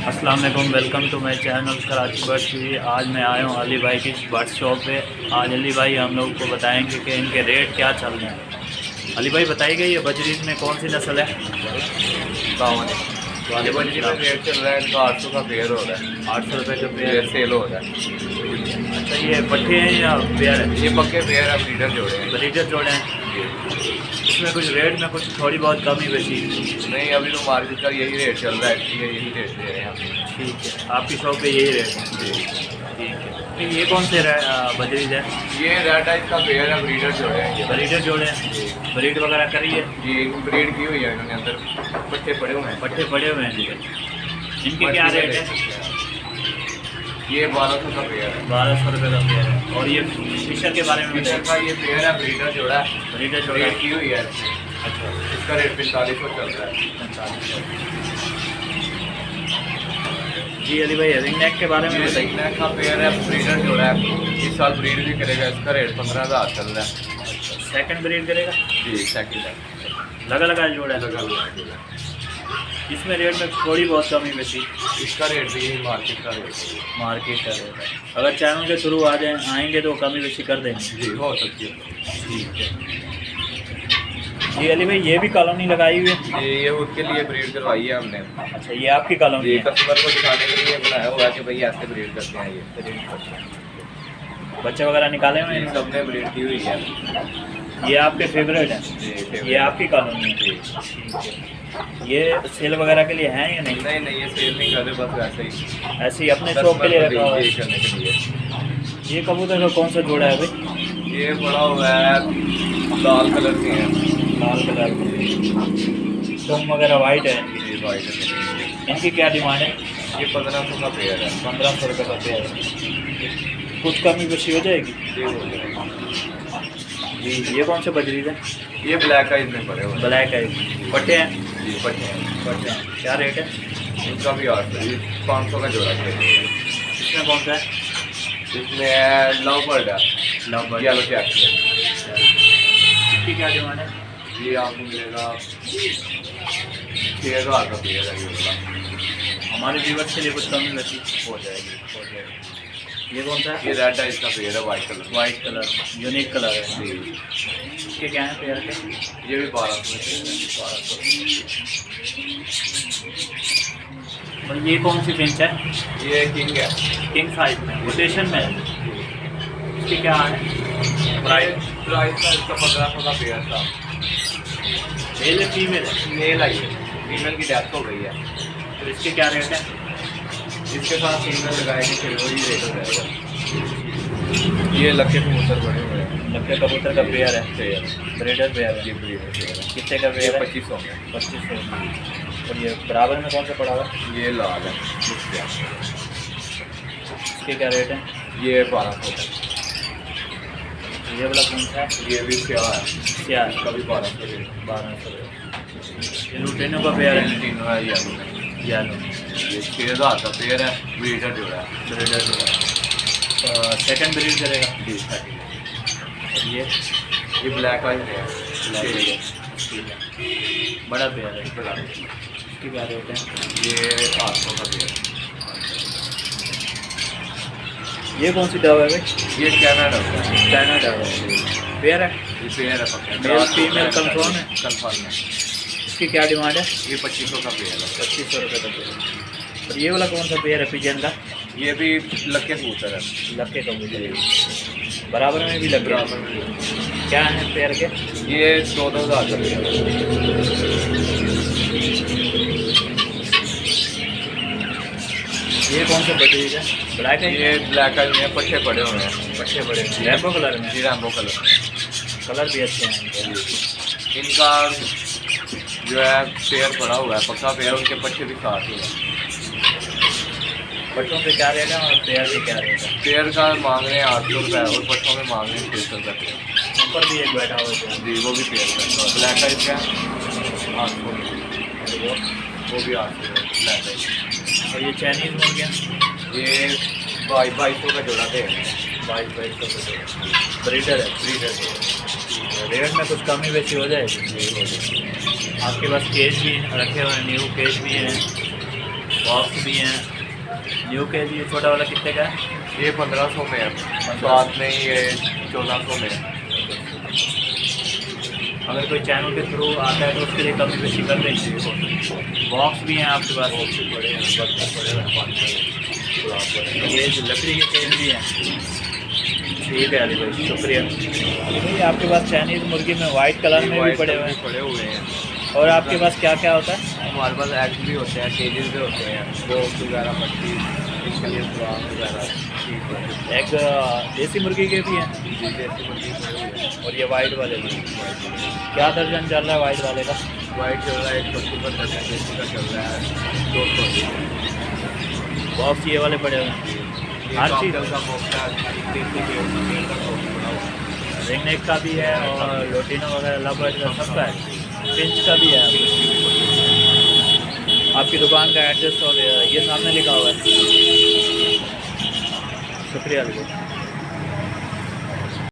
अस्सलाम वालेकुम, welcome to my channel Karachi bird TV. आज मैं आया हूँ अली भाई की बर्ड शॉप पे। आज अली भाई हम लोग को बताएंगे कि इनके रेट क्या चल रहे हैं। अली भाई बताइए ये बजरीज में कौन सी नस्ल है? ये बजरी में रेट चल रहा है इनका 800 का पेयर हो रहा है। 800 रुपये का पेयर पेयर। सेल हो रहा है। अच्छा, ये पट्टे हैं या पेयर है? ये पक्के पेयर है, ब्रीडर जोड़े हैं। ब्रीडर जोड़े हैं। इसमें कुछ रेट में कुछ थोड़ी बहुत कमी बेची? नहीं, अभी तो मार्केट का यही रेट चल रहा है, इसलिए यही रेट दे रहे हैं हम। ठीक है, आपकी शॉप पे यही रेट है? ठीक है। फिर ये कौन से बजरीज है? ये रेड टाइप का पेयर है, ब्रीडर जोड़े हैं। ये ब्रीडर जोड़े हैं। ब्रीड वगैरह करी है? ये ब्रीड की हुई है, इन्होंने अंदर पट्टे पड़े हुए हैं। पट्टे पड़े हुए हैं जी। इनके क्या रेट है? ये 1200 का पेयर है। 1200 रुपये का पेयर है। और ये फिशर के बारे में फिशर बताइए। का ये पेयर है, ब्रीडर जोड़ा है। ब्रीडर जोड़ा रेट की हुई है। अच्छा, इसका रेट 4500 चल रहा है। 4500 जी। अली भाई रिंग नेक के बारे में बताइए। रिंग नेक का पेयर है, ब्रीडर जोड़ा है। इस साल ब्रीड भी करेगा, इसका रेट 15,000 चल रहा है। सेकंड ब्रीड करेगा जी, सेकंड है। लगा लगा जोड़ा है। लगा हुआ है। इसमें रेट में थोड़ी बहुत कमी बेची? इसका रेट भी मार्केट का रेट है। मार्केट का रेट है। अगर चैनल के थ्रू आ जाए आएंगे तो कमी बेची कर देंगे? जी, हो सकती है। ठीक है जी। अली भाई ये भी कॉलोनी लगाई हुई है? ये उसके लिए ब्रीड करवाई है हमने। अच्छा, ये आपकी कॉलोनी ये है? कस्टमर को दिखाने के लिए बनाया हुआ है कि भाई ऐसे ब्रीड करते हैं। ये बच्चे वगैरह निकाले हुए इन हैं? सब ने ब्रीड की हुई है। ये आपके फेवरेट हैं? जी, ये आपकी कॉलोनी है? ठीक है। ये सेल वगैरह के लिए हैं या नहीं? नहीं नहीं, ये सेल नहीं कर रहे, बस वैसे ही ऐसे ही अपने शौक के लिए रखा हुआ है? करने के लिए। ये कबूतर का कौन सा जोड़ा है भाई? ये बड़ा हुआ है, लाल कलर के हैं। लाल कलर टोम वगैरह वाइट है। ये वाइट है। इनकी क्या डिमांड है? ये 1500 का पेयर है। 1500 रुपये का पेयर है। कुछ कमी बेशी हो जाएगी? ये हो जाएगा। जी। ये कौन से बजरीज है? ये ब्लैक आइज में पड़े हुए हैं। ब्लैक है। पट्टे हैं? जी, पट्टे हैं। पट्टे हैं। क्या रेट है? इनका भी 500 का जोड़ा है। इसमें कौन सा है? इसमें लव बर्ड है, लव बर्ड। Yellow check. इसकी क्या डिमांड है? ये आपको मिलेगा 6000 का पेयर है। ये वाला हमारे व्यूवर्स के लिए कुछ कमी बेशी हो जाएगी। हो जाएगी। ये कौन सा है? ये रेड टाइप का पेयर है, white colour. White colour, unique colour है। जी, इसके क्या है पेयर के? ये भी 1200 में पेयर है। 1200। और ये कौन सी फिंच है? ये किंग है। किंग साइज में, रोटेशन में है। इसकी क्या है प्राइस का इसका 1500 का पेयर था। मेल है फीमेल है? मेल आई है, फीमेल की डेथ हो गई है। तो इसके क्या रेट है? इसके साथ फीमेल लगाएंगे फिर वही रेट हो जाएगा। ये लक्के कबूतर बड़े हुए हैं। लक्के कबूतर का पेयर है? पेयर, ब्रीडर पेयर ये है। ब्रीडर पेयर है। कितने का पेयर है? 2500 में। 2500। और ये बराबर में कौन सा पड़ा हुआ है? ये लाल है। इसके क्या रेट है? ये 1200 का। ये वाला कौन सा है? ये भी स्याह है। क्या है? इसका भी 1200 है। 1200। ये लुटेनों का पेयर है? तीनों है ये। येलो। ये 6000 का पेयर है, ब्रीडर जो है। ब्रीडर जो है सेकंड ब्रीड करेगा? जी, सेकंड। और ये ब्लैक वाइट है। ठीक है। बड़ा पेयर है। बड़ा। इसकी क्या रेट है? ये 800 का पेयर। ये कौन सी दवा है भाई? ये कैनाडा का है। चाइना दवा है। पेयर है? ये पेयर है पक्का। मेल फीमेल कंफर्म है? कंफर्म है। इसकी क्या डिमांड है? ये 2500 का पेयर है। 2500 रुपये का पेयर। और ये वाला कौन सा पेयर है पिजन का? ये भी लक्के कबूतर है। लक्के कबूतर बराबर में भी लग रहा बराबर में। क्या है पेयर के? ये 14,000 का पेयर है। ये कौन सा बजरीज है? ब्लैक है? ये ब्लैक आई में पट्टे पड़े हुए हैं। पट्टे बड़े रैम्बो कलर में? जी, रैम्बो कलर। कलर भी अच्छे हैं इनके। इनका जो है पेयर पड़ा हुआ है, पक्का पेयर। उनके पट्टे भी साथ ही हैं। पट्टों पे क्या रेट है और पेयर पे क्या रेट है? पेयर का मांग रहे हैं 800 रुपये और पट्टों में मांग रहे हैं 600 रुपये पेयर। ऊपर भी एक बैठा हुआ है जी, वो भी पेयर का है। ब्लैक आइज का 800। वो भी 800 है ब्लैक आइज। और ये चाइनीज़ मुर्गियाँ? ये 2200 का जोड़ा थे। 2200 का जोड़ा। ब्रीडर है? ब्रीडर है। रेट में कुछ कमी बेशी हो जाएगी? आपके पास केज भी रखे हुए हैं, न्यू केज भी हैं, बॉक्स भी हैं। न्यू के जी छोटा वाला कितने का है? ये 1500 में है, साथ में ये 1400 में है। अगर कोई चैनल के थ्रू आता है तो उसके लिए कमी बेशी कर देंगे। बॉक्स भी हैं आपके पास? बड़े हैं, बर्तन बड़े हैं, 500 ये जो लकड़ी के तेल भी हैं। ठीक है अली भाई, शुक्रिया। अली भाई आपके पास चाइनीज़ मुर्गी में वाइट कलर में भी पड़े हुए हैं, पड़े हुए हैं। और आपके पास क्या क्या होता है? हमारे पास एग्स भी होते हैं, केजेस भी होते हैं, बोक्स वगैरह, मछली, इसके लिए फ्राम वगैरह। एक देसी मुर्गी के भी हैं, जी, देसी मुर्गी पड़े हुए हैं। और ये वाइट वाले भी। क्या दर्जन चल रहा है वाइट वाले का? वाइट चल रहा है 180 का चल रहा है, देसी का चल रहा है 200। बॉक्स ये वाले पड़े हुए हैं। हर चीज़ का बॉक्स है, देसी के तेल का बॉक्स बना हुआ है। रिंग नेक का भी है और लोटिनो वगैरह लबर्ड का सबका है, पिंच का भी है। आपकी दुकान का एड्रेस और ये सामने लिखा हुआ है। शुक्रिया अली भाई।